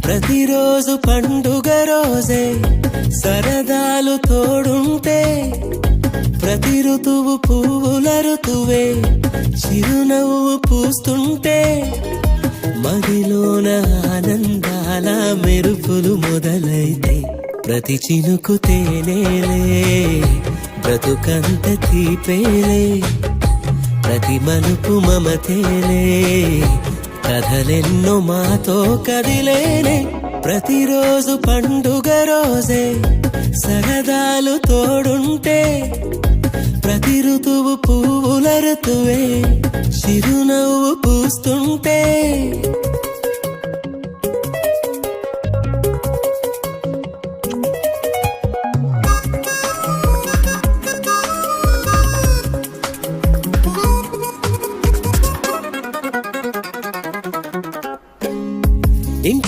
ప్రతిరోజు పండుగ రోజే సరదాలు తోడుంటే ప్రతి ఋతువు పువ్వుల ఋతువే చిరునవ్వు పూస్తుంటే మదిలోన ఆనందాల మెరుపులు మొదలైతే ప్రతి చినుకు తేనేలే బ్రతుకంత తీపేలే ప్రతి మలుపు మమతేలే కథలెన్నో మాతో కదిలేనే ప్రతిరోజు పండుగ రోజే సరదాలు తోడుంటే ప్రతి ఋతువు పువ్వుల ఋతువే చిరునవ్వు పూస్తుంటే